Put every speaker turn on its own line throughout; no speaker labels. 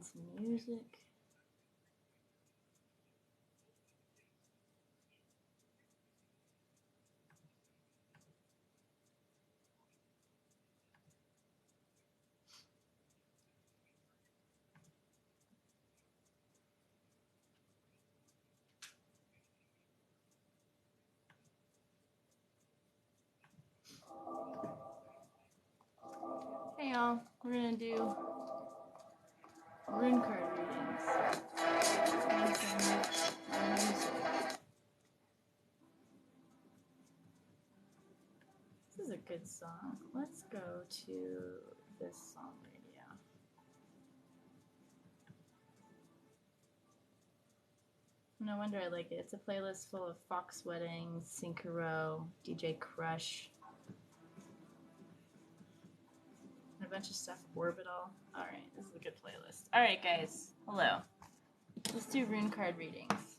on some music. Hey y'all, we're gonna do rune card readings. This is a good song. Let's go to this song radio. No wonder I like it. It's a playlist full of Fox Weddings, Synchro, DJ Crush, and a bunch of stuff. Orbital. Alright, this is a good playlist. Alright guys, hello. Let's do rune card readings.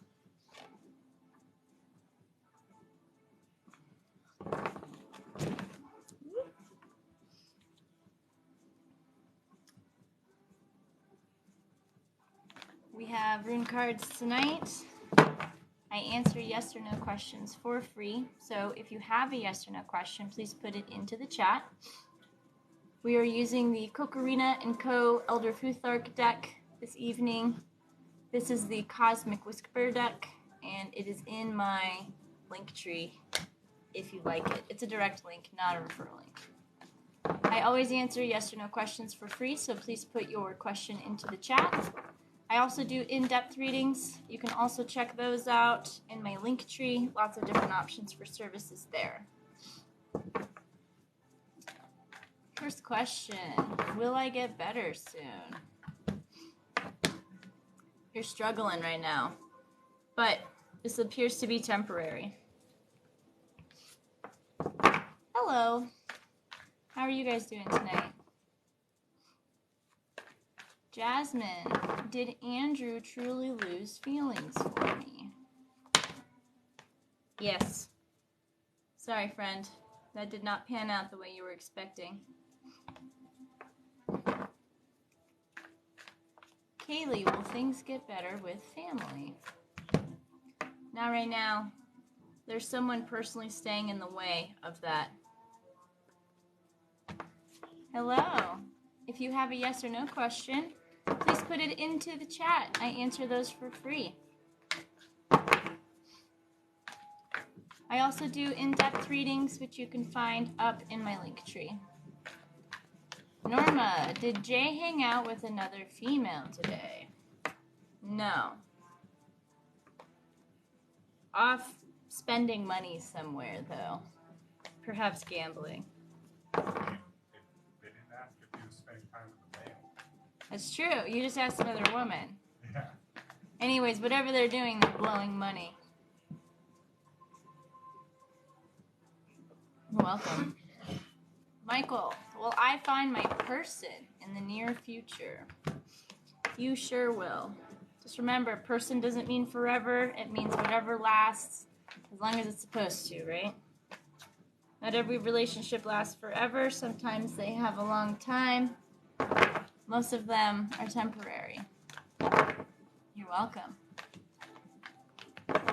We have rune cards tonight. I answer yes or no questions for free. So if you have a yes or no question, please put it into the chat. We are using the Kokorina & Co. Elder Futhark deck this evening. This is the Cosmic Whisper deck, and it is in my link tree if you like it. It's a direct link, not a referral link. I always answer yes or no questions for free, so please put your question into the chat. I also do in-depth readings. You can also check those out in my link tree. Lots of different options for services there. First question, will I get better soon? You're struggling right now, but this appears to be temporary. Hello, how are you guys doing tonight? Jasmine, did Andrew truly lose feelings for me? Yes. Sorry, friend. That did not pan out the way you were expecting. Kaylee, will things get better with family? Now, right now, there's someone personally staying in the way of that. Hello. If you have a yes or no question, please put it into the chat. I answer those for free. I also do in-depth readings, which you can find up in my link tree. Norma, did Jay hang out with another female today? No. Off spending money somewhere, though. Perhaps gambling.
They didn't ask if he was spending time with a male.
That's true. You just asked another woman.
Yeah.
Anyways, whatever they're doing, they're blowing money. Welcome. Michael, will I find my person in the near future? You sure will. Just remember, person doesn't mean forever. It means whatever lasts, as long as it's supposed to, right? Not every relationship lasts forever. Sometimes they have a long time. Most of them are temporary. You're welcome.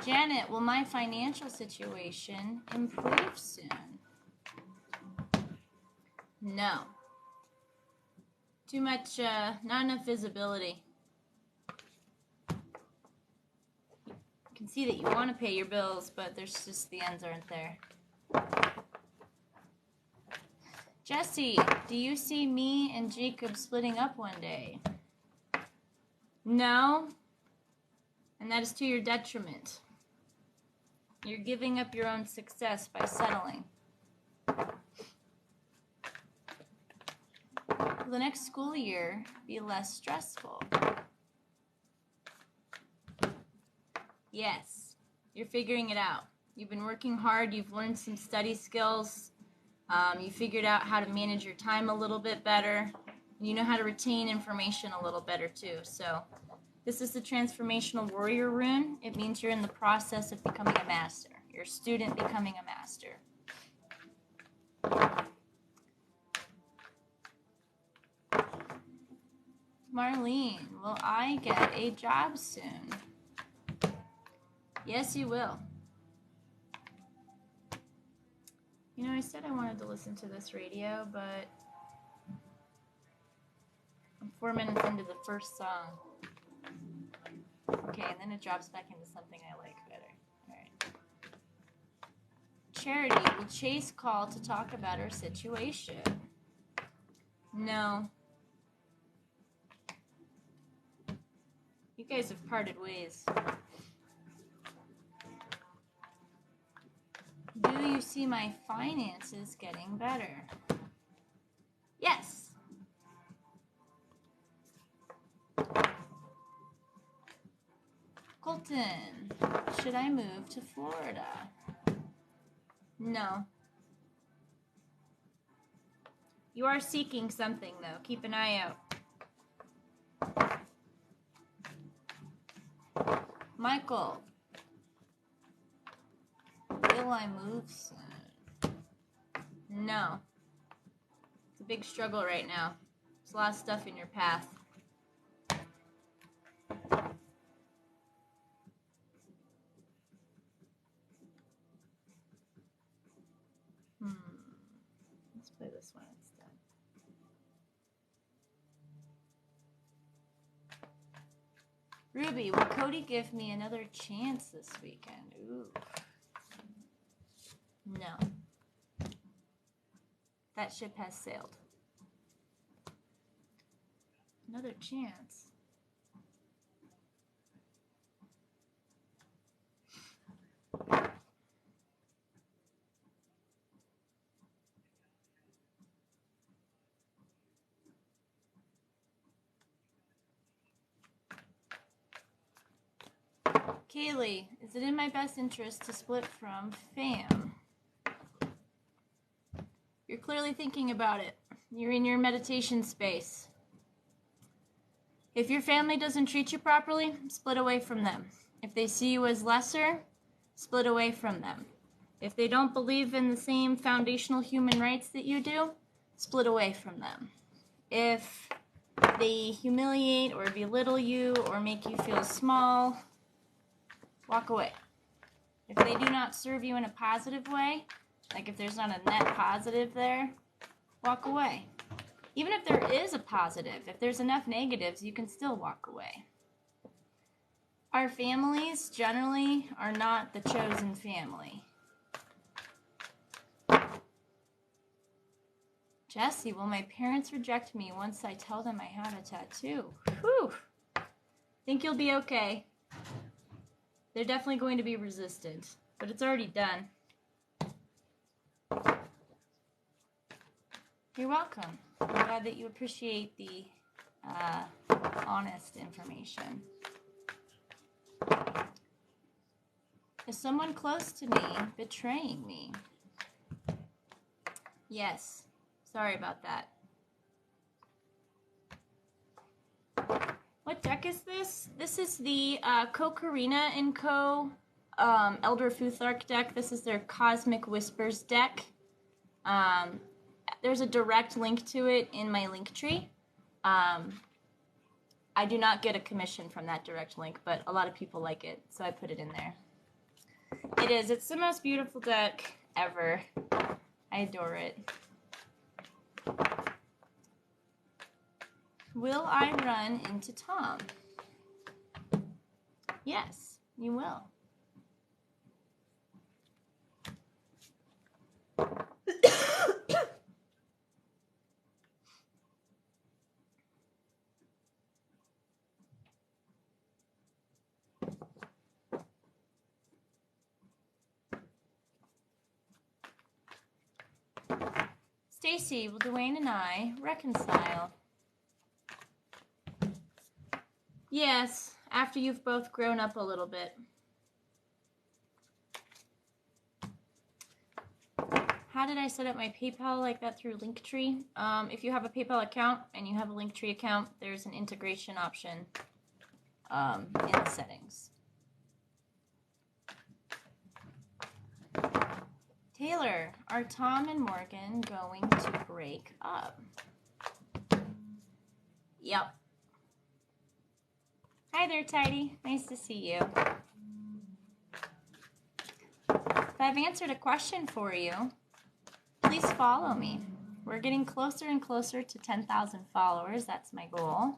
Janet, will my financial situation improve soon? No. Too much, not enough visibility. You can see that you want to pay your bills, but there's just the ends aren't there. Jesse, do you see me and Jacob splitting up one day? No. And that is to your detriment. You're giving up your own success by settling. Will the next school year be less stressful? Yes. You're figuring it out. You've been working hard. You've learned some study skills. You figured out how to manage your time a little bit better. You know how to retain information a little better too. So this is the Transformational Warrior rune. It means you're in the process of becoming a master. You're a student becoming a master. Marlene, will I get a job soon? Yes, you will. You know, I said I wanted to listen to this radio, but I'm 4 minutes into the first song. Okay, and then it drops back into something I like better. All right. Charity, will Chase call to talk about her situation? No. You guys have parted ways. Do you see my finances getting better? Yes. Colton, should I move to Florida? No. You are seeking something, though. Keep an eye out. Michael, will I move soon? No. It's a big struggle right now. There's a lot of stuff in your path. Let's play this one instead. Ruby, will Cody give me another chance this weekend? Ooh. No. That ship has sailed. Another chance. Kaylee, is it in my best interest to split from fam? You're clearly thinking about it. You're in your meditation space. If your family doesn't treat you properly, split away from them. If they see you as lesser, split away from them. If they don't believe in the same foundational human rights that you do, split away from them. If they humiliate or belittle you or make you feel small, walk away. If they do not serve you in a positive way, like if there's not a net positive there, walk away. Even if there is a positive, if there's enough negatives, you can still walk away. Our families generally are not the chosen family. Jesse, will my parents reject me once I tell them I have a tattoo? Whew. Think you'll be okay. They're definitely going to be resistant, but it's already done. You're welcome. I'm glad that you appreciate the honest information. Is someone close to me betraying me? Yes. Sorry about that. What deck is this? This is the Karina & Co. Elder Futhark deck. This is their Cosmic Whispers deck. There's a direct link to it in my link tree. I do not get a commission from that direct link, but a lot of people like it, so I put it in there. It is. It's the most beautiful deck ever. I adore it. Will I run into Tom? Yes, you will. Stacy, will Dwayne and I reconcile? Yes, after you've both grown up a little bit. How did I set up my PayPal like that through Linktree? If you have a PayPal account and you have a Linktree account, there's an integration option in the settings. Taylor, are Tom and Morgan going to break up? Yep. Hi there, Tidy. Nice to see you. If I've answered a question for you, please follow me. We're getting closer and closer to 10,000 followers. That's my goal.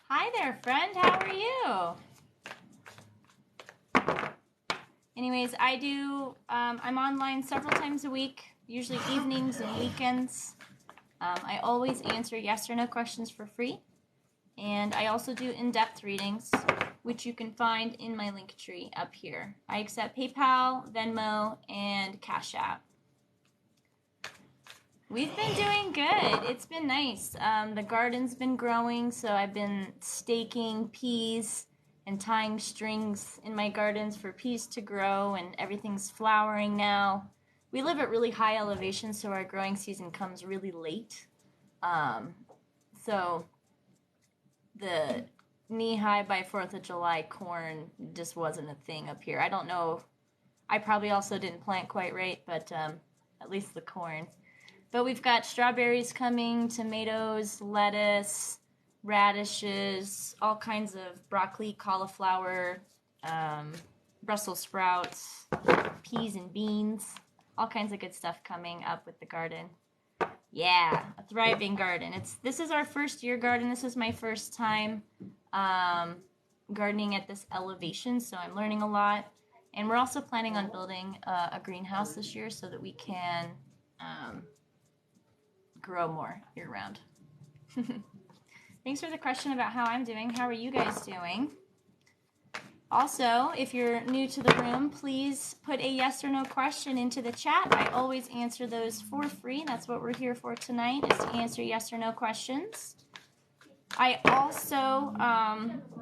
Hi there, friend. How are you? Anyways, I'm online several times a week, usually evenings and weekends. I always answer yes or no questions for free. And I also do in-depth readings, which you can find in my link tree up here. I accept PayPal, Venmo, and Cash App. We've been doing good. It's been nice. The garden's been growing, so I've been staking peas and tying strings in my gardens for peas to grow, and everything's flowering now. We live at really high elevation, so our growing season comes really late. So the knee-high by 4th of July corn just wasn't a thing up here. I don't know. I probably also didn't plant quite right, but at least the corn. But we've got strawberries coming, tomatoes, lettuce, radishes, all kinds of broccoli, cauliflower, Brussels sprouts, peas and beans, all kinds of good stuff coming up with the garden. Yeah, a thriving garden. This is our first year garden. This is my first time gardening at this elevation, so I'm learning a lot. And we're also planning on building a greenhouse this year so that we can grow more year-round. Thanks for the question about how I'm doing. How are you guys doing? Also, if you're new to the room, please put a yes or no question into the chat. I always answer those for free. That's what we're here for tonight, is to answer yes or no questions. I also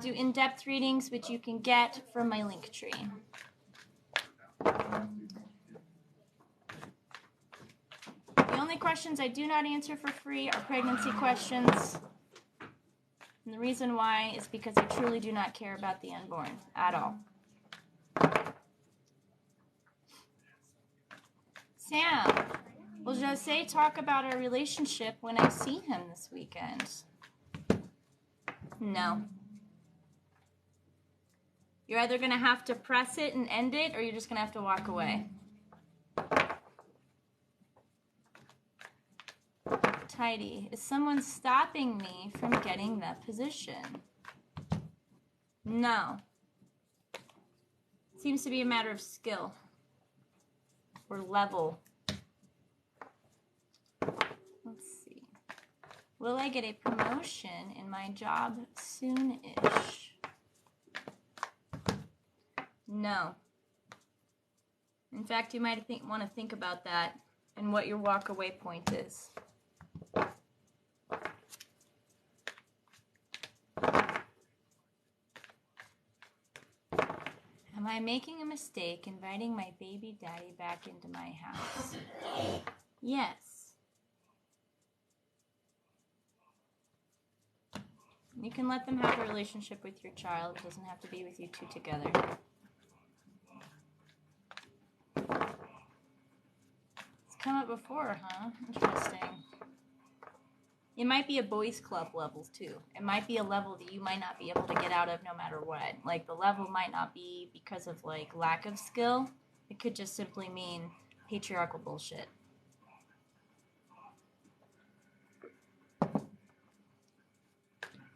do in-depth readings, which you can get from my link tree. The only questions I do not answer for free are pregnancy questions. And the reason why is because I truly do not care about the unborn at all. Sam, will Jose talk about our relationship when I see him this weekend? No. You're either going to have to press it and end it, or you're just going to have to walk away. Tidy. Is someone stopping me from getting that position? No. Seems to be a matter of skill or level. Let's see. Will I get a promotion in my job soon-ish? No. In fact, you might want to think about that and what your walk-away point is. Am I making a mistake inviting my baby daddy back into my house? Yes. You can let them have a relationship with your child. It doesn't have to be with you two together. It's come up before, huh? Interesting. It might be a boys club level too. It might be a level that you might not be able to get out of no matter what. Like the level might not be because of like lack of skill. It could just simply mean patriarchal bullshit.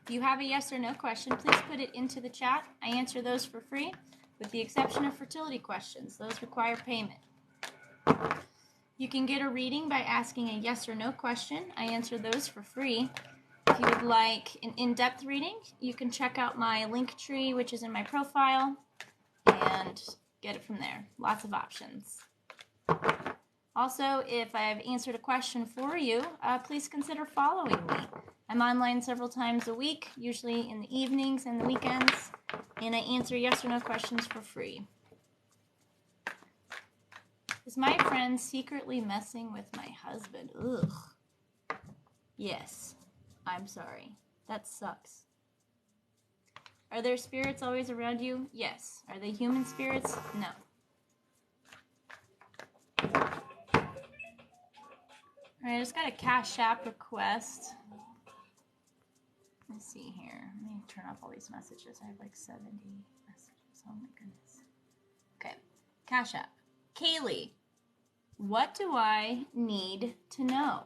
If you have a yes or no question, please put it into the chat. I answer those for free, with the exception of fertility questions. Those require payment. You can get a reading by asking a yes or no question. I answer those for free. If you would like an in-depth reading, you can check out my link tree, which is in my profile, and get it from there. Lots of options. Also, if I've answered a question for you, please consider following me. I'm online several times a week, usually in the evenings and the weekends, and I answer yes or no questions for free. Is my friend secretly messing with my husband? Ugh. Yes. I'm sorry. That sucks. Are there spirits always around you? Yes. Are they human spirits? No. Alright, I just got a Cash App request. Let's see here. Let me turn off all these messages. I have like 70 messages. Oh my goodness. Okay. Cash App. Kaylee, what do I need to know?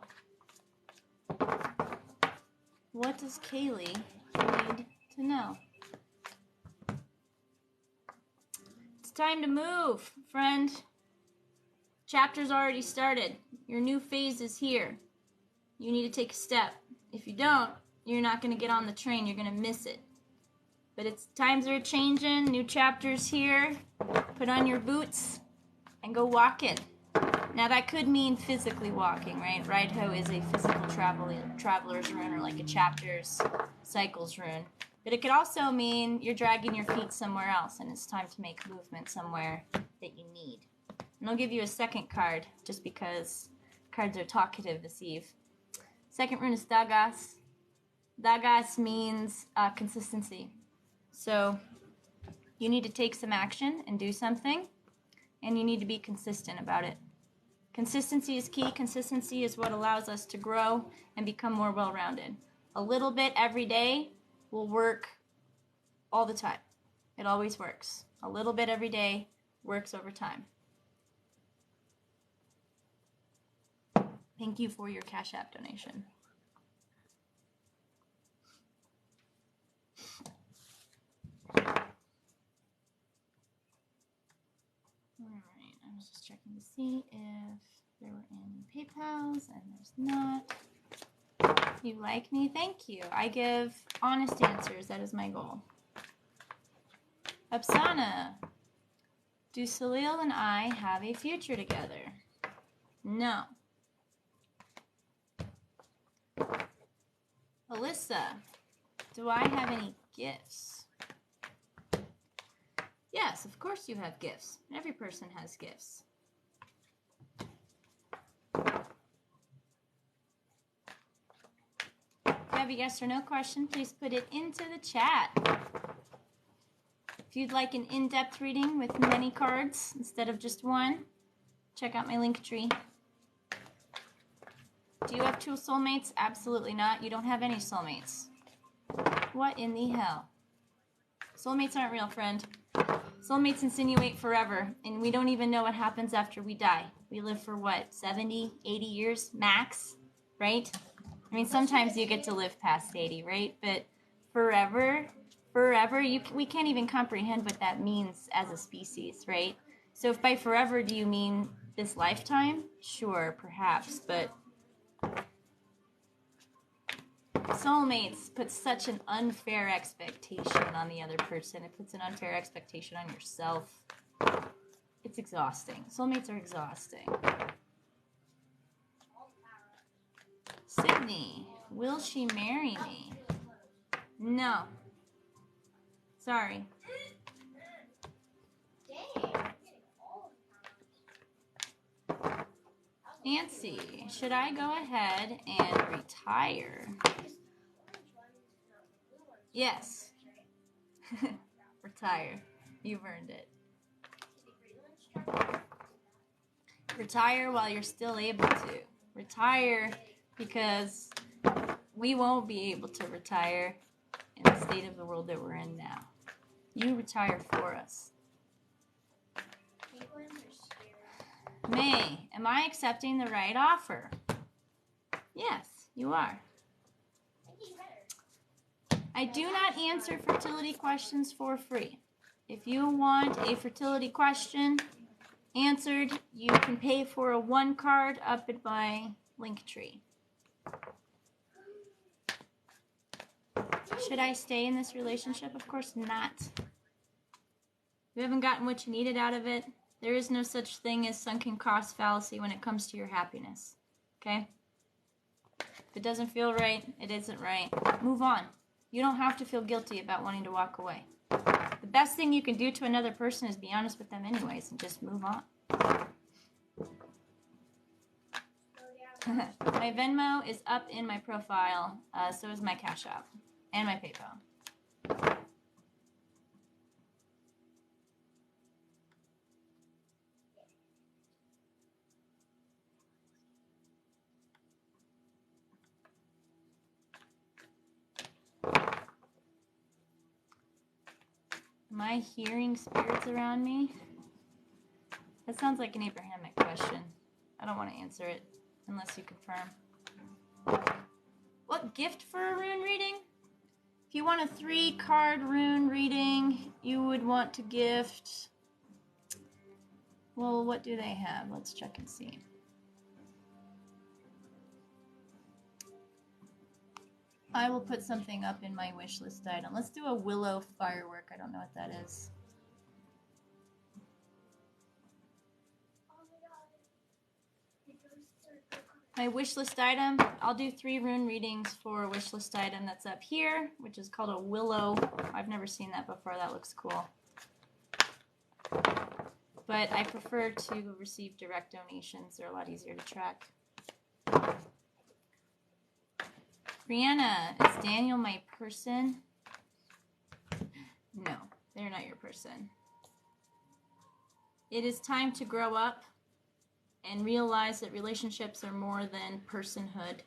What does Kaylee need to know? It's time to move, friend. Chapter's already started. Your new phase is here. You need to take a step. If you don't, you're not going to get on the train. You're going to miss it. But it's times are changing. New chapters here. Put on your boots and go walking. Now that could mean physically walking, right? Ride-ho is a physical traveler's rune, or like a chapter's cycles rune. But it could also mean you're dragging your feet somewhere else and it's time to make movement somewhere that you need. And I'll give you a second card just because cards are talkative this eve. Second rune is Dagas. Dagas means consistency. So you need to take some action and do something, and you need to be consistent about it. Consistency is key. Consistency is what allows us to grow and become more well-rounded. A little bit every day will work all the time. It always works. A little bit every day works over time. Thank you for your Cash App donation. Alright, I was just checking to see if there were any PayPals, and there's not. You like me? Thank you. I give honest answers. That is my goal. Apsana, do Salil and I have a future together? No. Alyssa, do I have any gifts? Yes, of course you have gifts. Every person has gifts. If you have a yes or no question, please put it into the chat. If you'd like an in-depth reading with many cards instead of just one, check out my link tree. Do you have two soulmates? Absolutely not. You don't have any soulmates. What in the hell? Soulmates aren't real, friend. Soulmates insinuate forever, and we don't even know what happens after we die. We live for what, 70, 80 years max, right? I mean, sometimes you get to live past 80, right? But forever, we can't even comprehend what that means as a species, right? So if by forever do you mean this lifetime? Sure, perhaps, but soulmates put such an unfair expectation on the other person. It puts an unfair expectation on yourself. It's exhausting. Soulmates are exhausting. Sydney, will she marry me? No. Sorry. Nancy, should I go ahead and retire? Yes. Retire. You've earned it. Retire while you're still able to. Retire because we won't be able to retire in the state of the world that we're in now. You retire for us. May, am I accepting the right offer? Yes, you are. I do not answer fertility questions for free. If you want a fertility question answered, you can pay for a 1 card up at my link tree. Should I stay in this relationship? Of course not. You haven't gotten what you needed out of it. There is no such thing as sunken cost fallacy when it comes to your happiness. Okay? If it doesn't feel right, it isn't right. Move on. You don't have to feel guilty about wanting to walk away. The best thing you can do to another person is be honest with them anyways and just move on. My Venmo is up in my profile. So is my Cash App and my PayPal. Am I hearing spirits around me? That sounds like an Abrahamic question. I don't want to answer it unless you confirm. What gift for a rune reading? If you want a 3-card rune reading, you would want to gift... Well, what do they have? Let's check and see. I will put something up in my wish list item. Let's do a willow firework. I don't know what that is. My wish list item, I'll do 3 rune readings for a wish list item that's up here, which is called a willow. I've never seen that before. That looks cool. But I prefer to receive direct donations. They're a lot easier to track. Brianna, is Daniel my person? No, they're not your person. It is time to grow up and realize that relationships are more than personhood,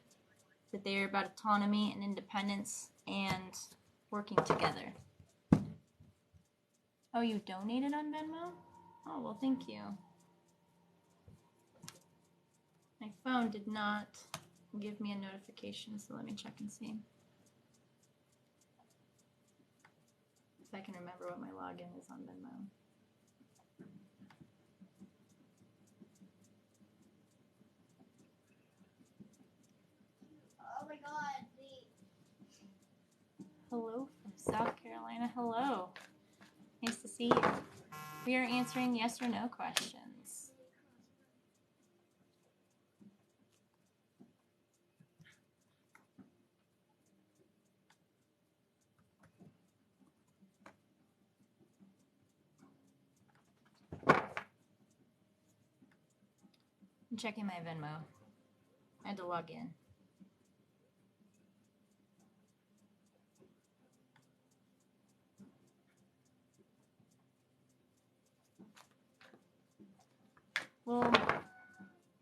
that they are about autonomy and independence and working together. Oh, you donated on Venmo? Oh, well, thank you. My phone did not give me a notification, so let me check and see. If I can remember what my login is on Venmo.
Oh my god,
Hello from South Carolina. Hello. Nice to see you. We are answering yes or no questions. I'm checking my Venmo. I had to log in.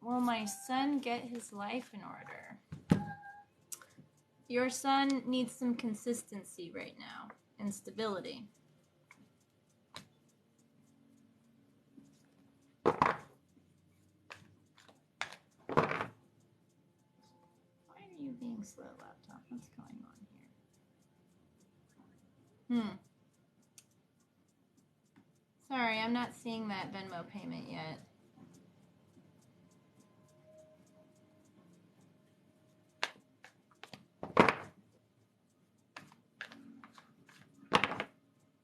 Will my son get his life in order? Your son needs some consistency right now and stability. Why are you being slow, laptop? What's going on here? Sorry, I'm not seeing that Venmo payment yet.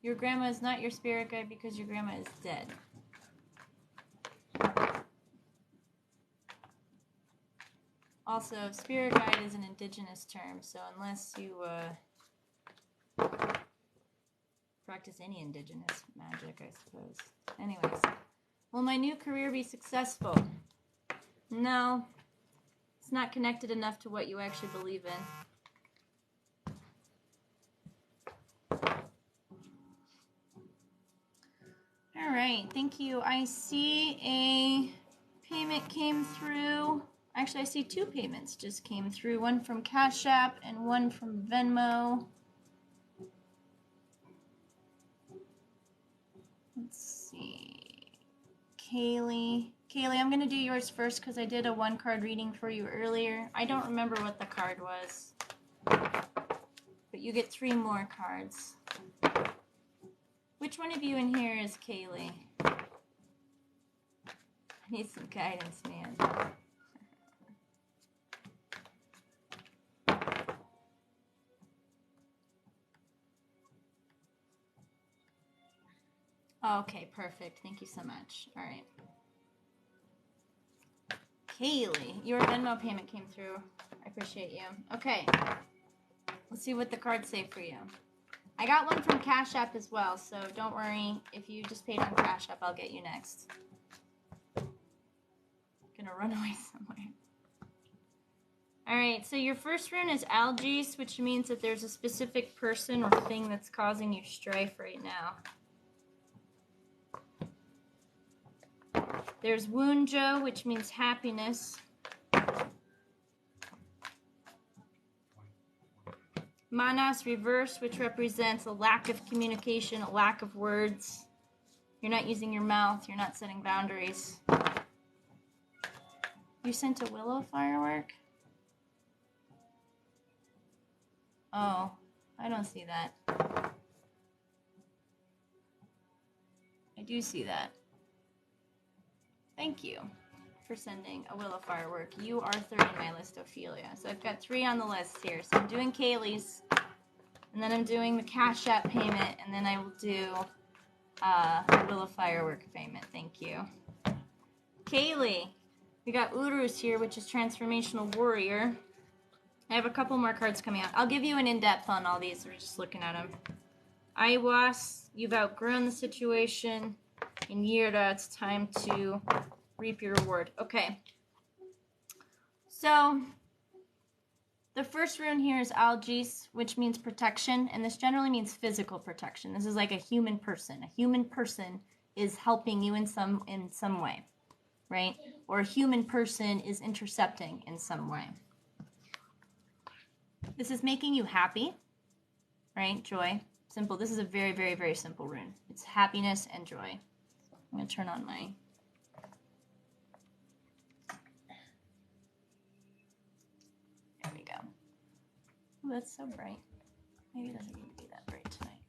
Your grandma is not your spirit guide because your grandma is dead. Also, spirit guide is an indigenous term, so unless you practice any indigenous magic, I suppose. Anyways, will my new career be successful? No, it's not connected enough to what you actually believe in. All right, thank you. I see a payment came through. Actually, I see 2 payments just came through. One from Cash App and one from Venmo. Let's see. Kaylee, I'm going to do yours first because I did a 1-card reading for you earlier. I don't remember what the card was, but you get 3 more cards. Which one of you in here is Kaylee? I need some guidance, man. Okay, perfect. Thank you so much. All right. Kaylee, your Venmo payment came through. I appreciate you. Okay. Let's see what the cards say for you. I got one from Cash App as well, so don't worry. If you just paid on Cash App, I'll get you next. I'm gonna run away somewhere. Alright, so your first rune is Algies, which means that there's a specific person or thing that's causing you strife right now. There's Woonjo, which means happiness. Manas reverse, which represents a lack of communication, a lack of words. You're not using your mouth. You're not setting boundaries. You sent a willow firework? Oh, I don't see that. I do see that. Thank you for sending a willow firework. You are third in my list, Ophelia. So I've got 3 on the list here. So I'm doing Kaylee's, and then I'm doing the Cash App payment, and then I will do a willow firework payment. Thank you. Kaylee, we got Urus here, which is Transformational Warrior. I have a couple more cards coming out. I'll give you an in-depth on all these. We're just looking at them. Aiwas, you've outgrown the situation. In Yirda, it's time to reap your reward. Okay. So, the first rune here is Algis, which means protection, and this generally means physical protection. This is like a human person. A human person is helping you in some way, right? Or a human person is intercepting in some way. This is making you happy, right? Joy. Simple. This is a very, very, very simple rune. It's happiness and joy. I'm going to turn on my... There we go. Oh, that's so bright. Maybe it doesn't need to be that bright tonight.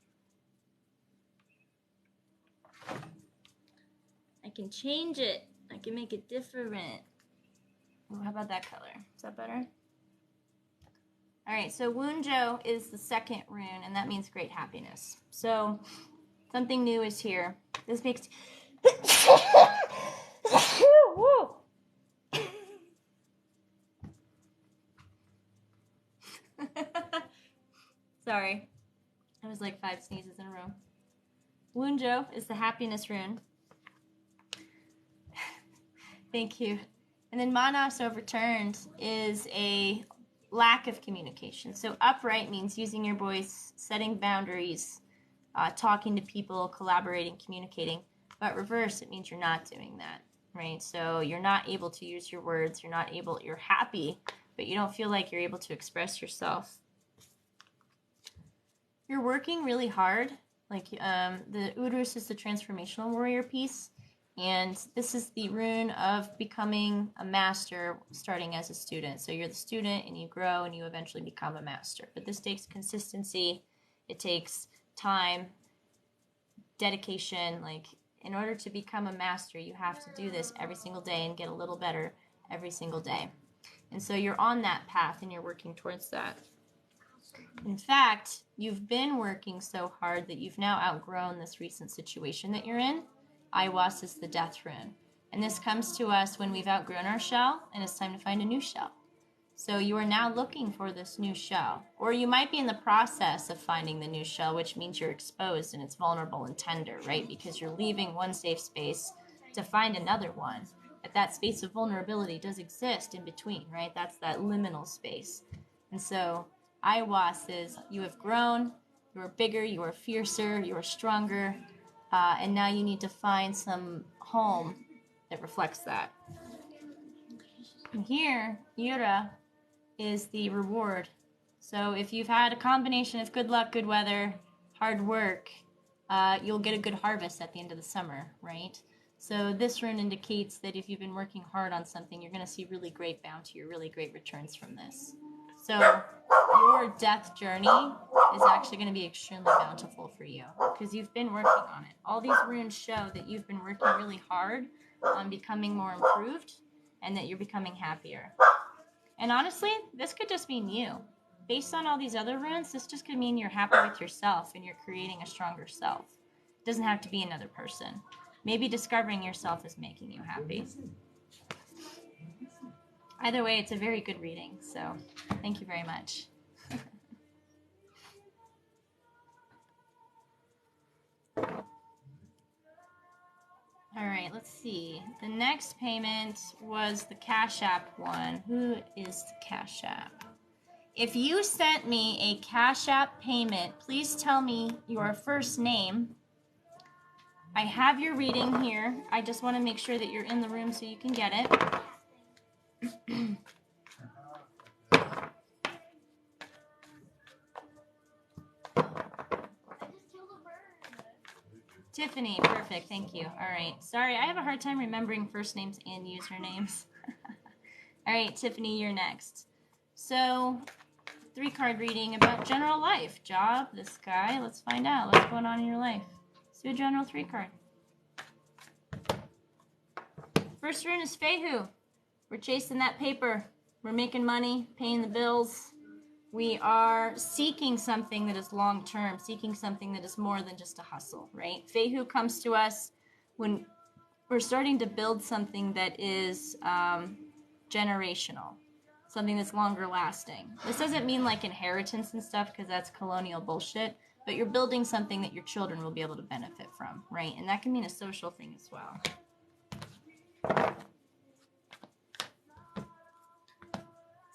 I can change it. I can make it different. Oh, how about that color? Is that better? Alright, so Wunjo is the second rune, and that means great happiness. So, something new is here. This makes... Sorry. That was like 5 sneezes in a row. Wunjo is the happiness rune. Thank you. And then Manas overturned is a lack of communication. So upright means using your voice, setting boundaries, talking to people, collaborating, communicating. But reverse, it means you're not doing that, right? So you're not able to use your words. You're happy, but you don't feel like you're able to express yourself. You're working really hard. Like the Urus is the transformational warrior piece. And this is the rune of becoming a master starting as a student. So you're the student and you grow and you eventually become a master. But this takes consistency. It takes time, dedication. Like in order to become a master, you have to do this every single day and get a little better every single day. And so you're on that path and you're working towards that. In fact, you've been working so hard that you've now outgrown this recent situation that you're in. Aiwas is the death rune. And this comes to us when we've outgrown our shell and it's time to find a new shell. So you are now looking for this new shell. Or you might be in the process of finding the new shell, which means you're exposed and it's vulnerable and tender, right? Because you're leaving one safe space to find another one. But that space of vulnerability does exist in between, right? That's that liminal space. And so Aiwas is you have grown, you are bigger, you are fiercer, you are stronger. And now you need to find some home that reflects that. And here, Yura is the reward. So if you've had a combination of good luck, good weather, hard work, you'll get a good harvest at the end of the summer, right? So this rune indicates that if you've been working hard on something, you're going to see really great bounty or really great returns from this. So your death journey is actually going to be extremely bountiful for you because you've been working on it. All these runes show that you've been working really hard on becoming more improved and that you're becoming happier. And honestly, this could just mean you. Based on all these other runes, this just could mean you're happy with yourself and you're creating a stronger self. It doesn't have to be another person. Maybe discovering yourself is making you happy. Either way, it's a very good reading, so thank you very much. All right, let's see. The next payment was the Cash App one. Who is the Cash App? If you sent me a Cash App payment, please tell me your first name. I have your reading here. I just want to make sure that you're in the room so you can get it. Tiffany, perfect, thank you. All right, sorry, I have a hard time remembering first names and usernames. All right, Tiffany, you're next. So, 3-card reading about general life, job, this guy. Let's find out what's going on in your life. Let's do a general 3-card. First rune is Fehu. We're chasing that paper. We're making money, paying the bills. We are seeking something that is long-term, seeking something that is more than just a hustle, right? Fehu comes to us when we're starting to build something that is generational, something that's longer lasting. This doesn't mean like inheritance and stuff, because that's colonial bullshit, but you're building something that your children will be able to benefit from, right? And that can mean a social thing as well.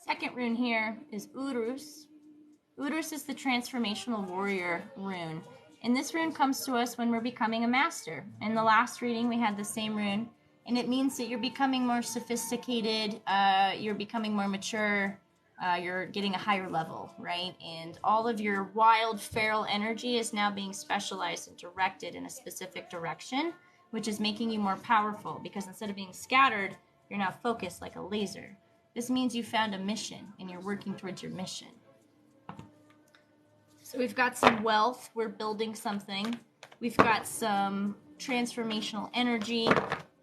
Second rune here is Urus. Urus is the transformational warrior rune. And this rune comes to us when we're becoming a master. In the last reading, we had the same rune. And it means that you're becoming more sophisticated, you're becoming more mature, you're getting a higher level, right? And all of your wild, feral energy is now being specialized and directed in a specific direction, which is making you more powerful, because instead of being scattered, you're now focused like a laser. This means you found a mission and you're working towards your mission. So we've got some wealth, we're building something. We've got some transformational energy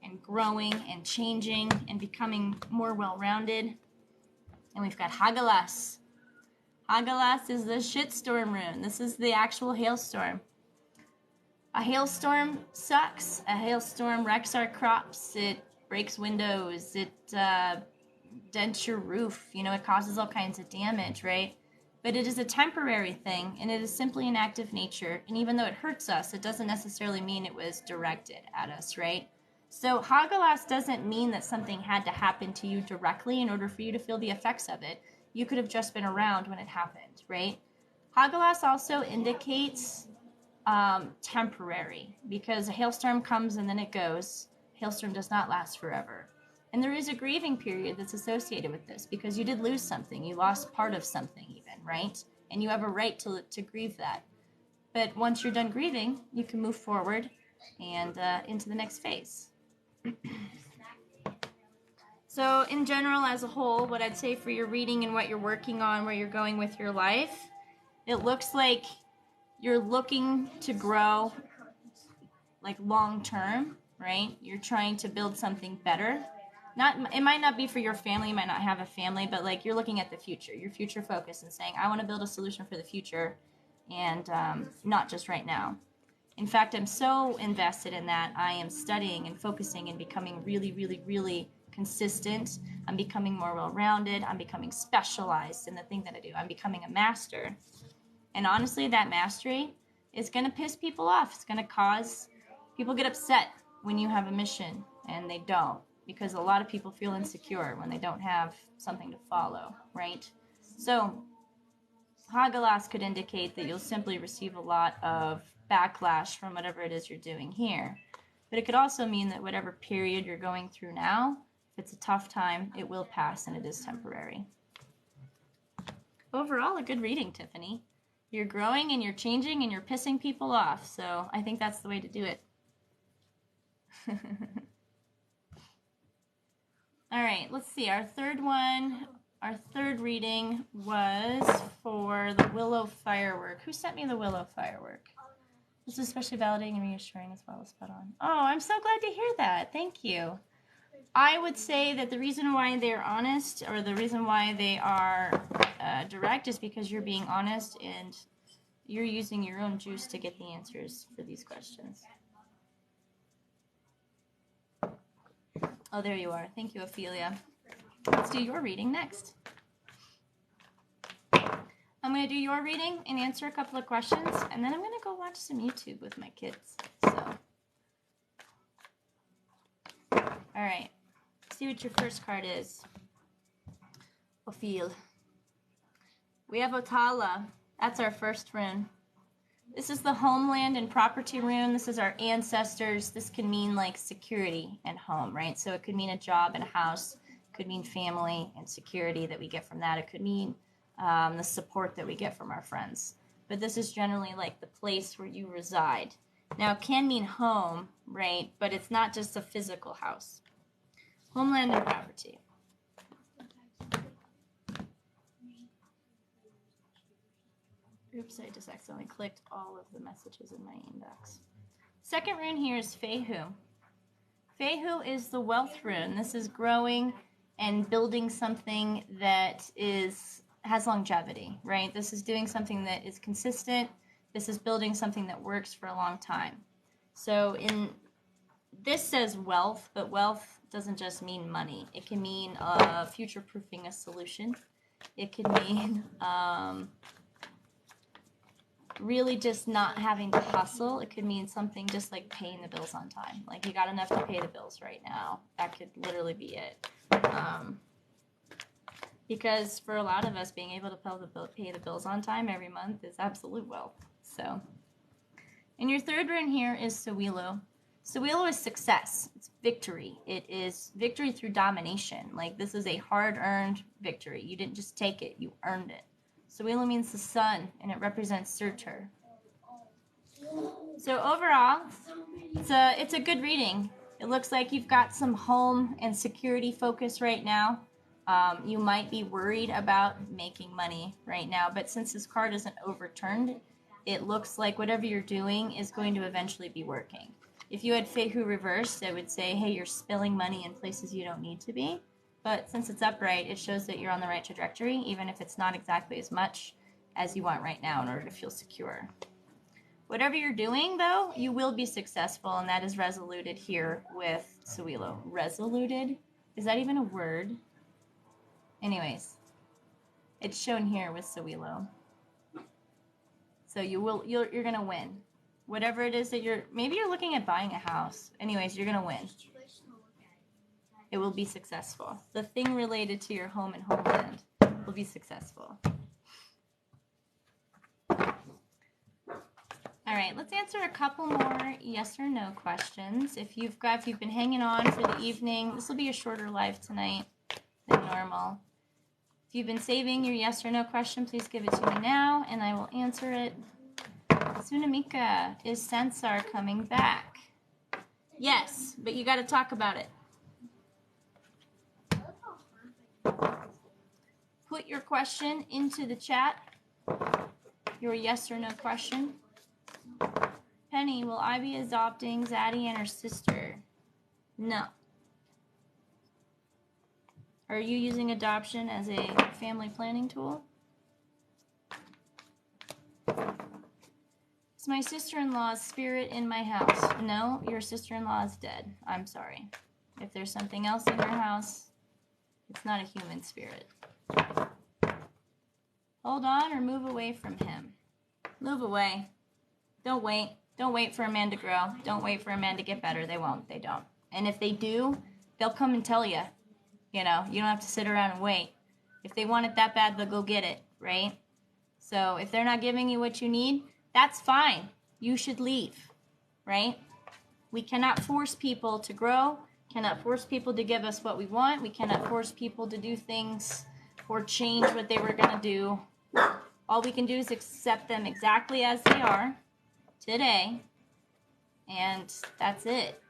and growing and changing and becoming more well-rounded. And we've got Hagalas. Hagalas is the shitstorm rune. This is the actual hailstorm. A hailstorm sucks. A hailstorm wrecks our crops. It breaks windows. It dents your roof. You know, it causes all kinds of damage, right? But it is a temporary thing, and it is simply an act of nature. And even though it hurts us, it doesn't necessarily mean it was directed at us, right? So Hagalas doesn't mean that something had to happen to you directly in order for you to feel the effects of it. You could have just been around when it happened, right? Hagalas also indicates temporary, because a hailstorm comes and then it goes. Hailstorm does not last forever. And there is a grieving period that's associated with this, because you did lose something. You lost part of something even, right? And you have a right to grieve that. But once you're done grieving, you can move forward and into the next phase. So in general, as a whole, what I'd say for your reading and what you're working on, where you're going with your life, it looks like you're looking to grow like long term, right? You're trying to build something better. It might not be for your family, you might not have a family, but like you're looking at the future, your future focus, and saying, I want to build a solution for the future, and not just right now. In fact, I'm so invested in that, I am studying and focusing and becoming really, really, really consistent. I'm becoming more well-rounded. I'm becoming specialized in the thing that I do. I'm becoming a master. And honestly, that mastery is going to piss people off. It's going to cause people get upset when you have a mission and they don't, because a lot of people feel insecure when they don't have something to follow, right? So Hagalas could indicate that you'll simply receive a lot of backlash from whatever it is you're doing here. But it could also mean that whatever period you're going through now, if it's a tough time, it will pass and it is temporary. Overall, a good reading, Tiffany. You're growing and you're changing and you're pissing people off, so I think that's the way to do it. All right, let's see. Our third reading was for the Willow Firework. Who sent me the Willow Firework? This is especially validating and reassuring as well as spot on. Oh, I'm so glad to hear that. Thank you. I would say that the reason why they're honest, or the reason why they are direct, is because you're being honest and you're using your own juice to get the answers for these questions. Oh, there you are. Thank you, Ophelia. Let's do your reading next. I'm going to do your reading and answer a couple of questions, and then I'm going to go watch some YouTube with my kids. So, all right. Let's see what your first card is. Ophil. We have Otala. That's our first rune. This is the homeland and property rune. This is our ancestors. This can mean like security and home, right? So it could mean a job and a house. It could mean family and security that we get from that. It could mean the support that we get from our friends. But this is generally like the place where you reside. Now, it can mean home, right? But it's not just a physical house. Homeland and property. Oops, I just accidentally clicked all of the messages in my inbox. Second rune here is Fehu. Fehu is the wealth rune. This is growing and building something that has longevity, right? This is doing something that is consistent. This is building something that works for a long time. So this says wealth, but wealth doesn't just mean money. It can mean future-proofing a solution. It can mean really just not having to hustle. It could mean something just like paying the bills on time. Like you got enough to pay the bills right now. That could literally be it. Because for a lot of us, being able to pay the bills on time every month is absolute wealth. So, and your third rune here is Sawilo. Sawilo is success. It's victory. It is victory through domination. Like this is a hard-earned victory. You didn't just take it, you earned it. Sawilo means the sun, and it represents Surtur. So overall, it's a good reading. It looks like you've got some home and security focus right now. You might be worried about making money right now, but since this card isn't overturned, it looks like whatever you're doing is going to eventually be working. If you had Fehu reversed, it would say, hey, you're spilling money in places you don't need to be. But since it's upright, it shows that you're on the right trajectory, even if it's not exactly as much as you want right now in order to feel secure. Whatever you're doing, though, you will be successful, and that is resoluted here with Sawilo. Resoluted? Is that even a word? Anyways, it's shown here with Sawilo. So you're gonna win. Whatever it is that maybe you're looking at buying a house. Anyways, you're gonna win. It will be successful. The thing related to your home and homeland will be successful. All right, let's answer a couple more yes or no questions. If you've been hanging on for the evening, this will be a shorter live tonight than normal. If you've been saving your yes or no question, please give it to me now, and I will answer it. Tsunamika, is Sansar coming back? Yes, but you got to talk about it. Put your question into the chat. Your yes or no question. Penny, will I be adopting Zaddy and her sister? No. Are you using adoption as a family planning tool? Is my sister-in-law's spirit in my house? No, your sister-in-law is dead. I'm sorry. If there's something else in your house, it's not a human spirit. Hold on or move away from him. Move away. Don't wait. Don't wait for a man to grow. Don't wait for a man to get better. They won't. They don't. And if they do, they'll come and tell you. You know, you don't have to sit around and wait. If they want it that bad, they'll go get it, right? So if they're not giving you what you need, that's fine. You should leave, right? We cannot force people to grow, cannot force people to give us what we want. We cannot force people to do things or change what they were going to do. All we can do is accept them exactly as they are today, and that's it.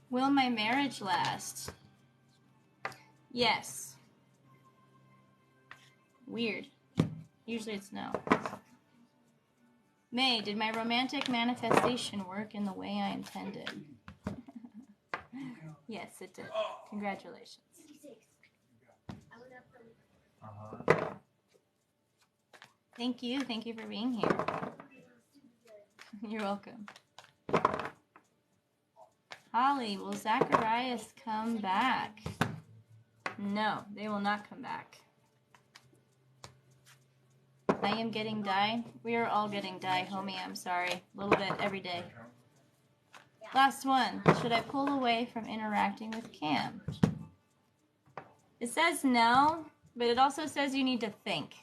Will my marriage last? Yes. Weird. Usually it's no. May, did my romantic manifestation work in the way I intended? Yes, it did. Congratulations. Thank you. Thank you for being here. You're welcome. Holly, will Zacharias come back? No, they will not come back. I am getting dye. We are all getting dye, homie. I'm sorry. A little bit every day. Last one. Should I pull away from interacting with Cam? It says no, but it also says you need to think.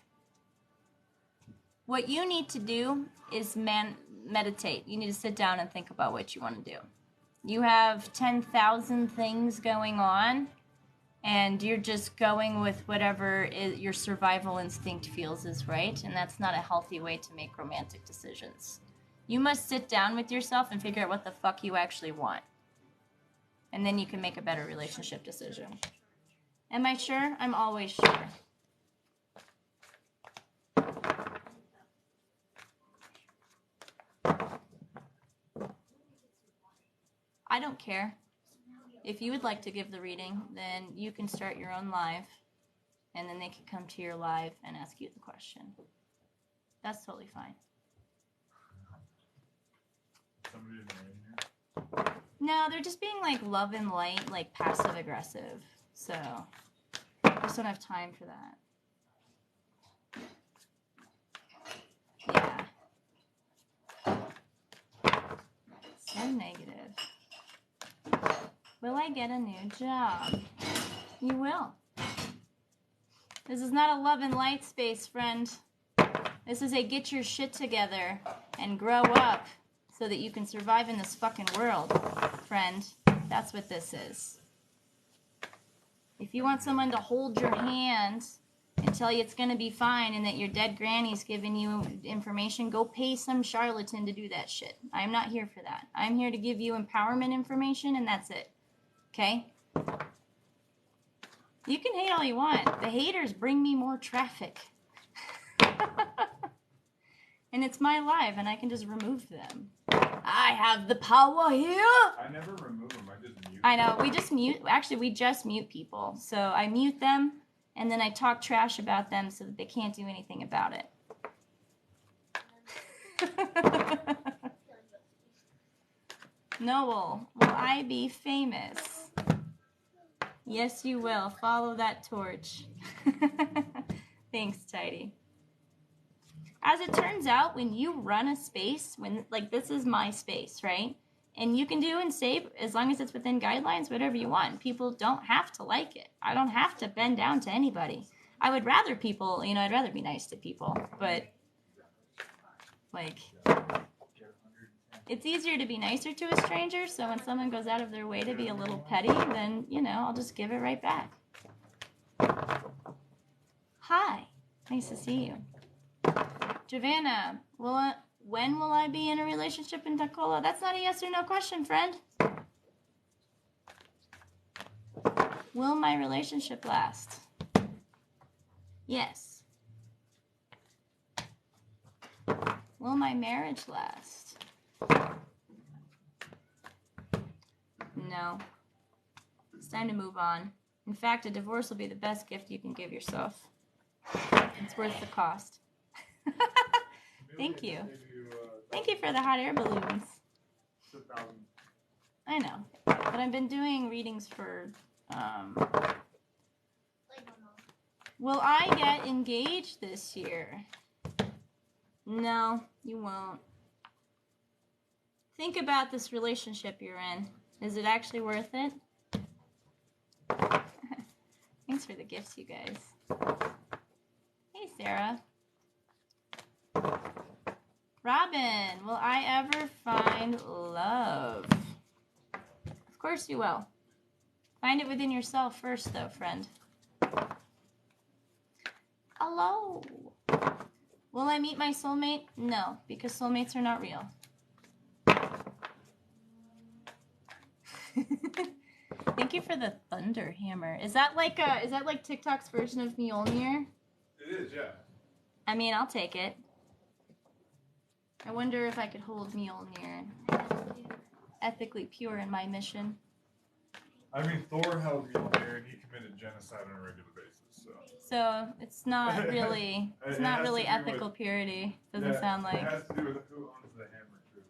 What you need to do is meditate. You need to sit down and think about what you want to do. You have 10,000 things going on, and you're just going with whatever your survival instinct feels is right, and that's not a healthy way to make romantic decisions. You must sit down with yourself and figure out what the fuck you actually want. And then you can make a better relationship decision. Am I sure? I'm always sure. I don't care. If you would like to give the reading, then you can start your own live. And then they can come to your live and ask you the question. That's totally fine.
Somebody in the room here?
No, they're just being like love and light, like passive aggressive. So I just don't have time for that. Yeah. So negative. Will I get a new job? You will. This is not a love and light space, friend. This is a get your shit together and grow up so that you can survive in this fucking world, friend. That's what this is. If you want someone to hold your hand and tell you it's going to be fine and that your dead granny's giving you information, go pay some charlatan to do that shit. I'm not here for that. I'm here to give you empowerment information, and that's it. Okay? You can hate all you want. The haters bring me more traffic. And it's my live, and I can just remove them. I have the power here.
I never remove them. I just mute them.
I know. We just mute. Actually, we just mute people. So I mute them, and then I talk trash about them so that they can't do anything about it. Noel, will I be famous? Yes, you will. Follow that torch. Thanks, Tidy. As it turns out, when you run a space, when like this is my space, right? And you can do and say, as long as it's within guidelines, whatever you want. People don't have to like it. I don't have to bend down to anybody. I would rather people, I'd rather be nice to people. But, like, it's easier to be nicer to a stranger. So when someone goes out of their way to be a little petty, then, I'll just give it right back. Hi. Nice to see you. Giovanna, when will I be in a relationship in Tacoma? That's not a yes or no question, friend. Will my relationship last? Yes. Will my marriage last? No. It's time to move on. In fact, a divorce will be the best gift you can give yourself. It's worth the cost. Thank you. Thank you for the hot air balloons. I know. But I've been doing readings for, Will I get engaged this year? No, you won't. Think about this relationship you're in. Is it actually worth it? Thanks for the gifts, you guys. Hey, Sarah. Robin, will I ever find love? Of course you will. Find it within yourself first, though, friend. Hello. Will I meet my soulmate? No, because soulmates are not real. Thank you for the thunder hammer. Is that like TikTok's version of Mjolnir?
It is, yeah.
I mean, I'll take it. I wonder if I could hold Mjolnir ethically pure in my mission.
I mean, Thor held Mjolnir and he committed genocide on a regular basis, so.
So it's not really, ethical purity. Doesn't sound like.
It has to do with who owns the hammer truly.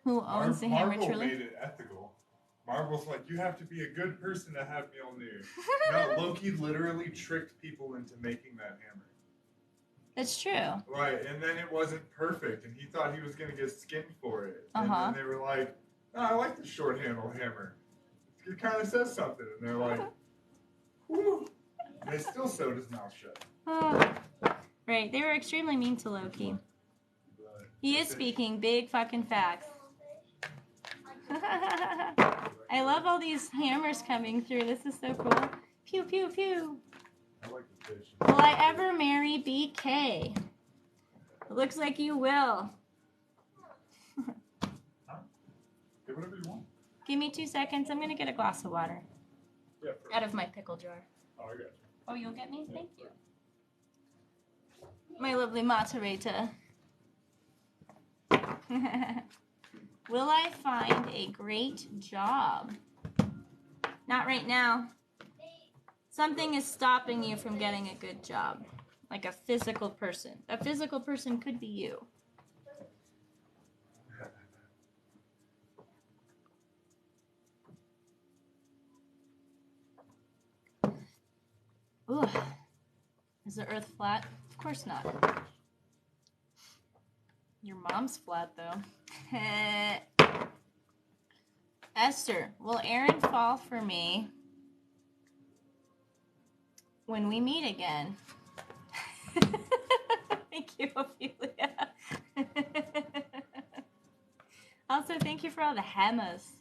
Who owns the hammer truly?
Marvel made it ethical. Marvel's like, you have to be a good person to have Mjolnir. No, Loki literally tricked people into making that hammer.
That's true.
Right, and then it wasn't perfect, and he thought he was going to get skinned for it. And then they were like, oh, I like the short handle hammer. It kind of says something. And they're like, whew. And they still sewed his mouth shut.
Right, they were extremely mean to Loki.
But
He is speaking big fucking facts. I love all these hammers coming through. This is so cool. Pew, pew, pew.
I like the fish.
Will I ever marry BK? It looks like you will. Give me 2 seconds. I'm going to get a glass of water
Yeah,
out of my pickle jar.
Oh, I got you.
Oh, you'll get me? Thank you. My lovely Matarita. Will I find a great job? Not right now. Something is stopping you from getting a good job. Like a physical person. A physical person could be you. Ooh. Is the earth flat? Of course not. Your mom's flat, though. Esther, will Aaron fall for me when we meet again? Thank you, Ophelia. Also, thank you for all the hammers.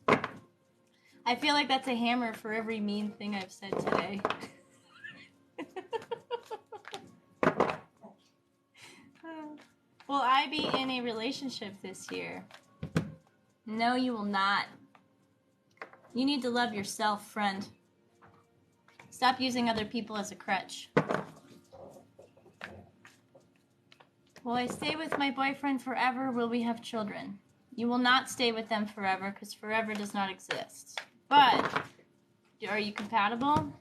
I feel like that's a hammer for every mean thing I've said today. Will I be in a relationship this year? No, you will not. You need to love yourself, friend. Stop using other people as a crutch. Will I stay with my boyfriend forever? Will we have children? You will not stay with them forever because forever does not exist. But, are you compatible?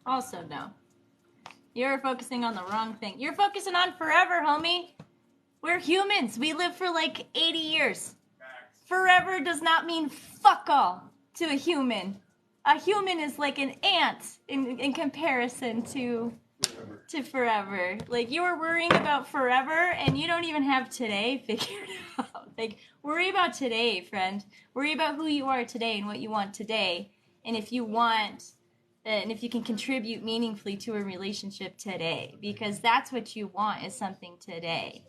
Also, no. You're focusing on the wrong thing. You're focusing on forever, homie. We're humans. We live for like 80 years. Forever does not mean fuck all to a human. A human is like an ant in comparison to forever. Like, you are worrying about forever and you don't even have today figured out. Like, worry about today, friend. Worry about who you are today and what you want today. And if you want, and if you can contribute meaningfully to a relationship today. Because that's what you want, is something today.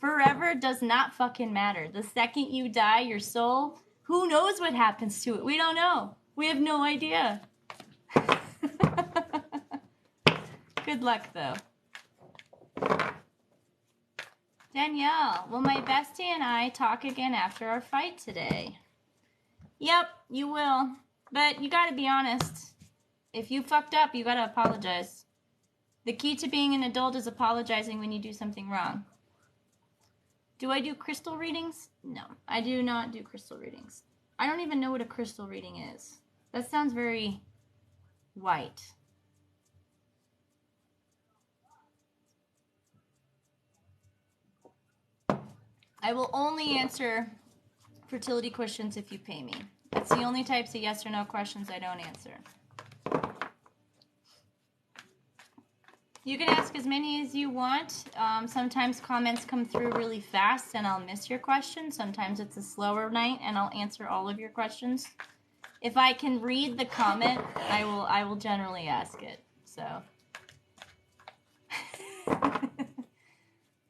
Forever does not fucking matter. The second you die, your soul, who knows what happens to it? We don't know. We have no idea. Good luck, though. Danielle, will my bestie and I talk again after our fight today? Yep, you will. But you gotta be honest. If you fucked up, you gotta apologize. The key to being an adult is apologizing when you do something wrong. Do I do crystal readings? No, I do not do crystal readings. I don't even know what a crystal reading is. That sounds very white. I will only answer fertility questions if you pay me. That's the only types of yes or no questions I don't answer. You can ask as many as you want. Sometimes comments come through really fast and I'll miss your question. Sometimes it's a slower night and I'll answer all of your questions. If I can read the comment, I will generally ask it. So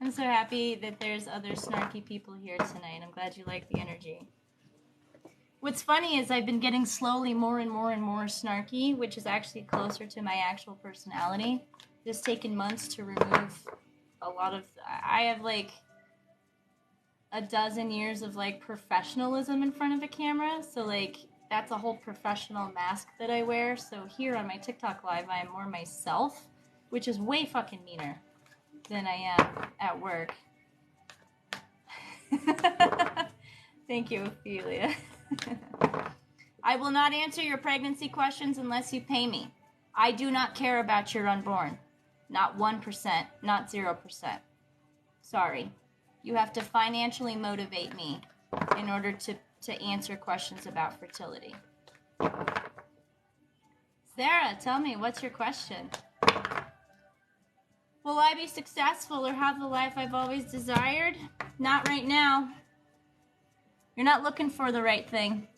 I'm so happy that there's other snarky people here tonight. I'm glad you like the energy. What's funny is I've been getting slowly more and more and more snarky, which is actually closer to my actual personality. It's taken months to remove a lot of... I have like a dozen years of like professionalism in front of a camera. So like that's a whole professional mask that I wear. So here on my TikTok live, I am more myself, which is way fucking meaner than I am at work. Thank you, Ophelia. I will not answer your pregnancy questions unless you pay me. I do not care about your unborn. Not 1%, not 0%. Sorry. You have to financially motivate me in order to answer questions about fertility. Sarah, tell me, what's your question? Will I be successful or have the life I've always desired? Not right now. You're not looking for the right thing.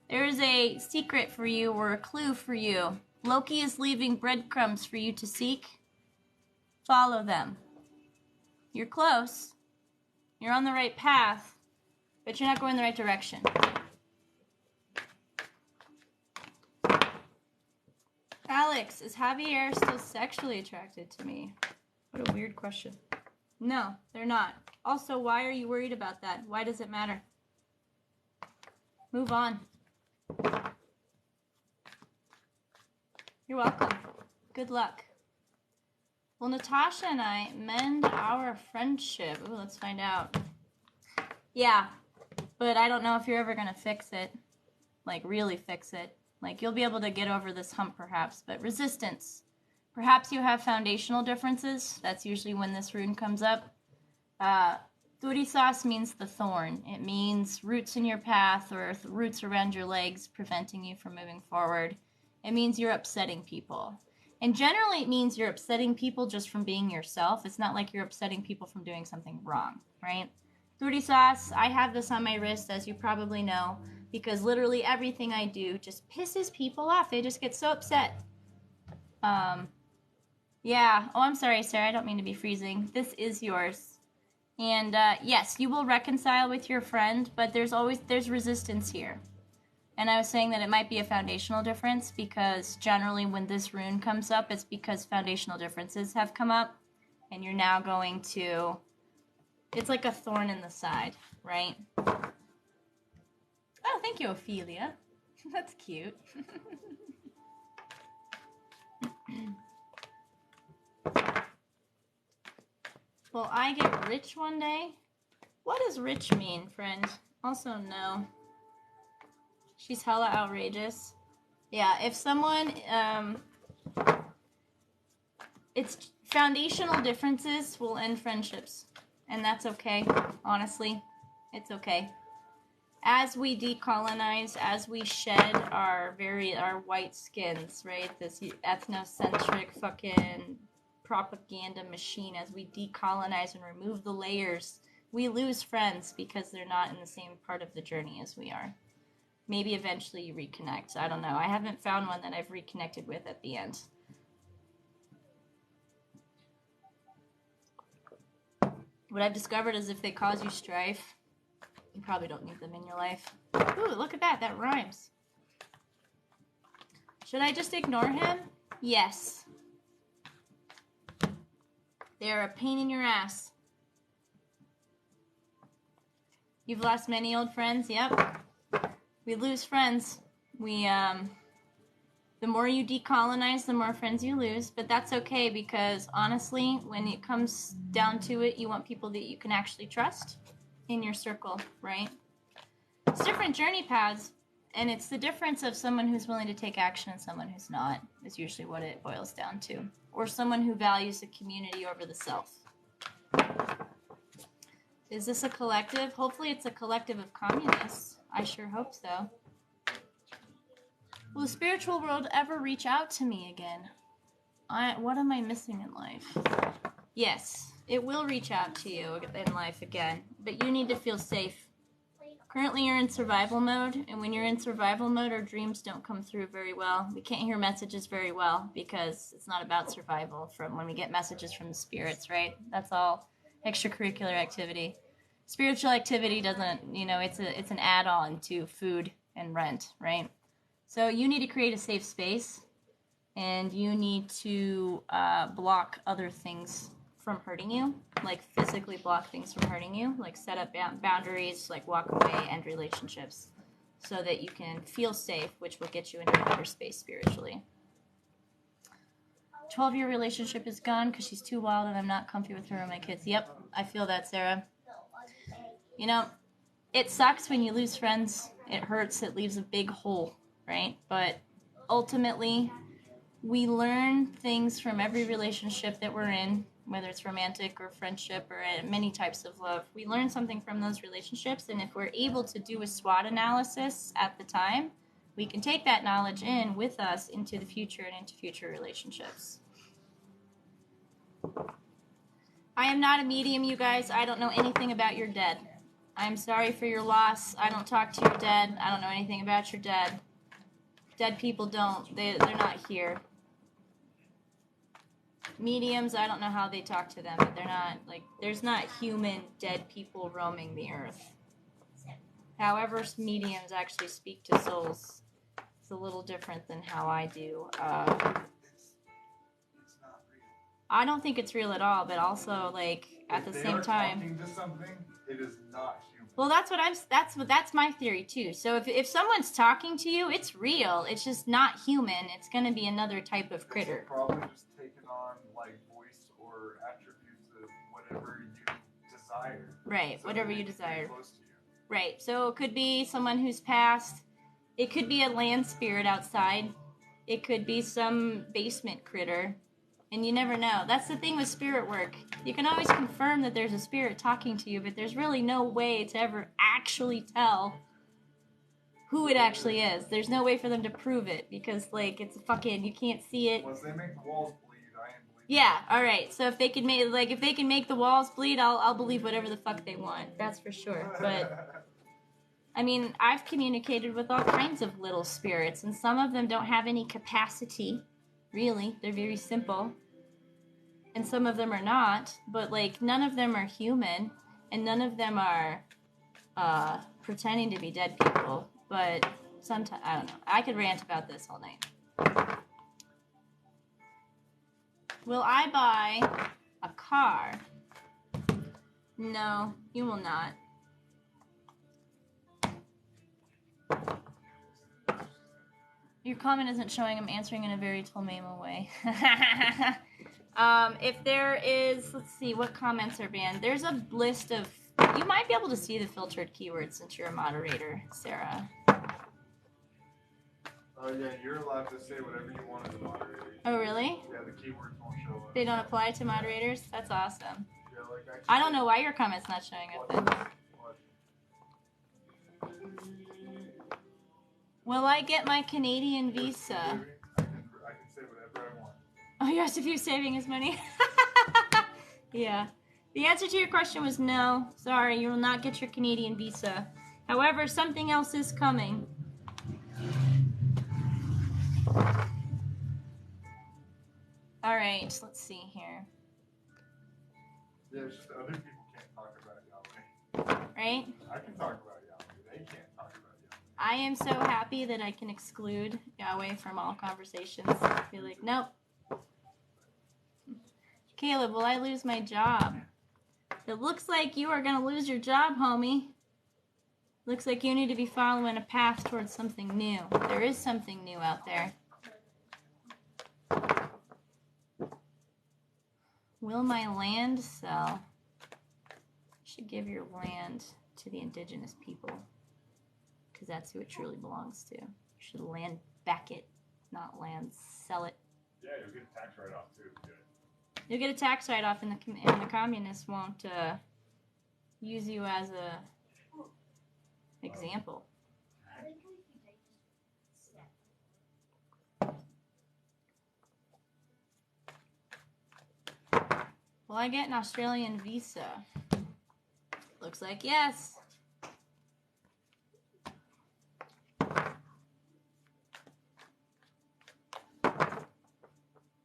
There is a secret for you or a clue for you. Loki is leaving breadcrumbs for you to seek. Follow them. You're close. You're on the right path, but you're not going the right direction. Alex, is Javier still sexually attracted to me? What a weird question. No, they're not. Also, why are you worried about that? Why does it matter? Move on. You're welcome. Good luck. Will Natasha and I mend our friendship? Ooh, let's find out. Yeah, but I don't know if you're ever going to fix it. Like, really fix it. Like, you'll be able to get over this hump, perhaps. But resistance. Perhaps you have foundational differences. That's usually when this rune comes up. Turisas means the thorn. It means roots in your path or roots around your legs preventing you from moving forward. It means you're upsetting people. And generally it means you're upsetting people just from being yourself. It's not like you're upsetting people from doing something wrong, right? Turisas, I have this on my wrist, as you probably know, because literally everything I do just pisses people off. They just get so upset. Yeah. Oh, I'm sorry, Sarah. I don't mean to be freezing. This is yours. And yes, you will reconcile with your friend, but there's resistance here. And I was saying that it might be a foundational difference because generally when this rune comes up, it's because foundational differences have come up. And you're now going to... It's like a thorn in the side, right? Oh, thank you, Ophelia. That's cute. Will I get rich one day? What does rich mean, friend? Also, no. She's hella outrageous. Yeah, if someone, it's foundational differences will end friendships. And that's okay, honestly. It's okay. As we decolonize, as we shed our white skins, right? This ethnocentric fucking propaganda machine, as we decolonize and remove the layers, we lose friends because they're not in the same part of the journey as we are. Maybe eventually you reconnect. I don't know. I haven't found one that I've reconnected with at the end. What I've discovered is if they cause you strife, you probably don't need them in your life. Ooh, look at that. That rhymes. Should I just ignore him? Yes. They're a pain in your ass. You've lost many old friends? Yep. We lose friends. The more you decolonize, the more friends you lose. But that's okay because, honestly, when it comes down to it, you want people that you can actually trust in your circle, right? It's different journey paths, and it's the difference of someone who's willing to take action and someone who's not, is usually what it boils down to. Or someone who values the community over the self. Is this a collective? Hopefully it's a collective of communists. I sure hope so. Will the spiritual world ever reach out to me again? What am I missing in life? Yes, it will reach out to you in life again, but you need to feel safe. Currently you're in survival mode, and when you're in survival mode, our dreams don't come through very well. We can't hear messages very well because it's not about survival from when we get messages from the spirits, right? That's all extracurricular activity. Spiritual activity doesn't, it's an add-on to food and rent, right? So you need to create a safe space, and you need to block other things from hurting you, like physically block things from hurting you, like set up boundaries, like walk away, end relationships, so that you can feel safe, which will get you into a better space spiritually. 12-year relationship is gone because she's too wild and I'm not comfy with her or my kids. Yep, I feel that, Sarah. You know, it sucks when you lose friends. It hurts. It leaves a big hole. Right? But ultimately, we learn things from every relationship that we're in, whether it's romantic or friendship or many types of love. We learn something from those relationships, and if we're able to do a SWOT analysis at the time, we can take that knowledge in with us into the future and into future relationships. I am not a medium, you guys. I don't know anything about your dead. I'm sorry for your loss. I don't talk to your dead. I don't know anything about your dead. Dead people don't. They're not here. Mediums, I don't know how they talk to them, but they're not, there's not human dead people roaming the earth. However, mediums actually speak to souls. It's a little different than how I do. I don't think it's real at all, but also, at the same time.
If they are talking to something, it is not human.
Well, that's my theory too. So if someone's talking to you, it's real. It's just not human. It's going to be another type of critter.
Probably just taking on like voice or attributes of whatever you desire.
Right,
so
whatever you desire.
Close to you.
Right. So it could be someone who's passed. It could be a land spirit outside. It could be some basement critter. And you never know. That's the thing with spirit work. You can always confirm that there's a spirit talking to you, but there's really no way to ever actually tell who it actually is. There's no way for them to prove it because, like, it's fucking, you can't see it.
Once they make the walls bleed, I am bleeding.
Yeah, all right. So if they can make the walls bleed, I'll believe whatever the fuck they want. That's for sure. But I mean, I've communicated with all kinds of little spirits, and some of them don't have any capacity. Really, they're very simple. And some of them are not, but like none of them are human, and none of them are pretending to be dead people. But sometimes, I don't know. I could rant about this all night. Will I buy a car? No, you will not. Your comment isn't showing. I'm answering in a very Tolmema way. If there is, let's see, what comments are banned. There's a list of, you might be able to see the filtered keywords since you're a moderator, Sarah.
Oh, yeah, you're allowed to say whatever you want as a moderator.
Oh, really?
Yeah, the keywords won't show up.
They don't apply to moderators? That's awesome.
Yeah, like
I don't know why your comment's not showing up then.
What?
Will I get my Canadian visa?
I can say whatever I want.
Oh, you asked if he was saving his money? Yeah. The answer to your question was no. Sorry, you will not get your Canadian visa. However, something else is coming. All right, let's see here.
Yeah, it's just other people can't talk about Yahweh.
Right?
I can talk about Yahweh. They can't talk about Yahweh.
I am so happy that I can exclude Yahweh from all conversations. I feel like, nope. Caleb, will I lose my job? It looks like you are going to lose your job, homie. Looks like you need to be following a path towards something new. There is something new out there. Will my land sell? You should give your land to the indigenous people, because that's who it truly belongs to. You should land back it, not land sell it.
Yeah, you'll get a tax write-off too. Good.
You'll get a tax write-off, and the communists won't use you as a example. Will I get an Australian visa? Looks like yes.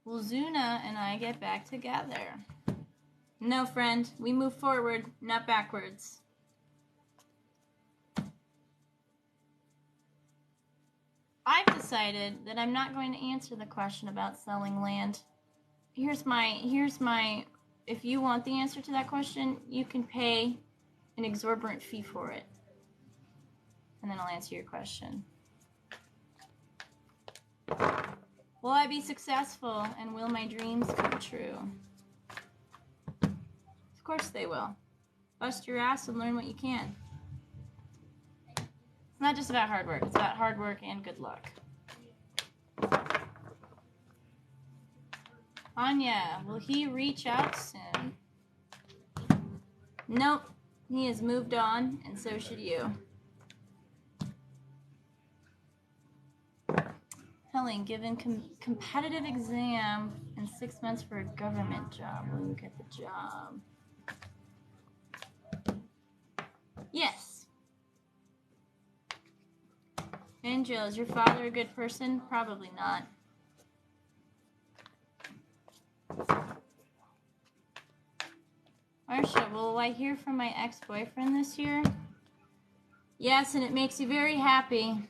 Will Zuna and I get back together? No, friend. We move forward, not backwards. I've decided that I'm not going to answer the question about selling land. Here's my, if you want the answer to that question, you can pay an exorbitant fee for it. And then I'll answer your question. Will I be successful, and will my dreams come true? Of course they will. Bust your ass and learn what you can. It's not just about hard work. It's about hard work and good luck. Anya, will he reach out soon? Nope. He has moved on, and so should you. Helen, given competitive exam and 6 months for a government job, will you get the job? Yes. Angel, is your father a good person? Probably not. Marsha, will I hear from my ex-boyfriend this year? Yes, and it makes you very happy.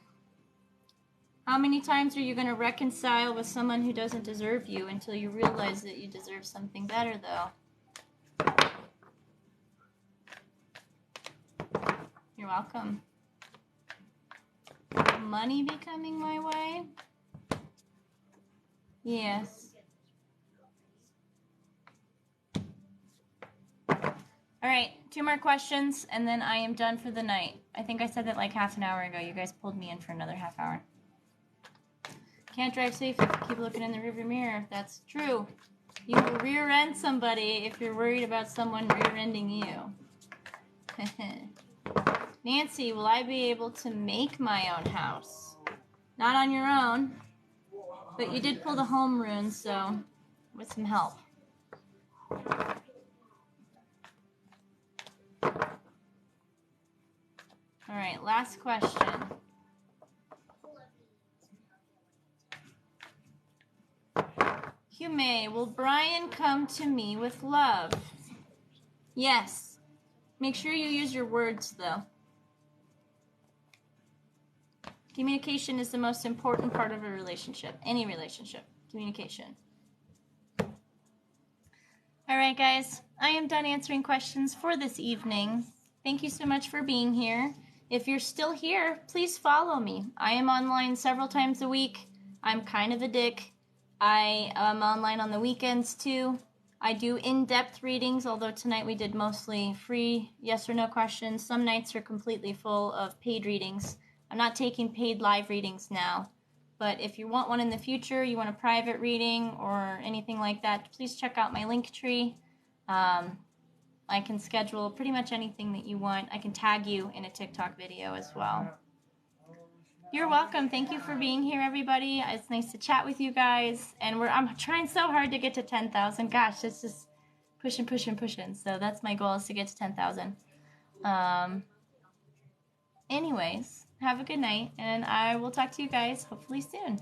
How many times are you going to reconcile with someone who doesn't deserve you until you realize that you deserve something better, though? You're welcome. Money be coming my way? Yes. All right, 2 more questions, and then I am done for the night. I think I said that like half an hour ago. You guys pulled me in for another half hour. Can't drive safe if you keep looking in the rearview mirror. That's true. You will rear-end somebody if you're worried about someone rear-ending you. Nancy, will I be able to make my own house? Not on your own, but you did pull the home rune, so with some help. All right, last question. Hume, will Brian come to me with love? Yes. Make sure you use your words, though. Communication is the most important part of a relationship. Any relationship. Communication. All right, guys. I am done answering questions for this evening. Thank you so much for being here. If you're still here, please follow me. I am online several times a week. I'm kind of a dick. I am online on the weekends, too. I do in-depth readings, although tonight we did mostly free yes or no questions. Some nights are completely full of paid readings. I'm not taking paid live readings now. But if you want one in the future, you want a private reading or anything like that, please check out my Linktree. I can schedule pretty much anything that you want. I can tag you in a TikTok video as well. You're welcome. Thank you for being here, everybody. It's nice to chat with you guys. And I'm trying so hard to get to 10,000. Gosh, it's just pushing. So that's my goal, is to get to 10,000. Anyways, have a good night, and I will talk to you guys hopefully soon.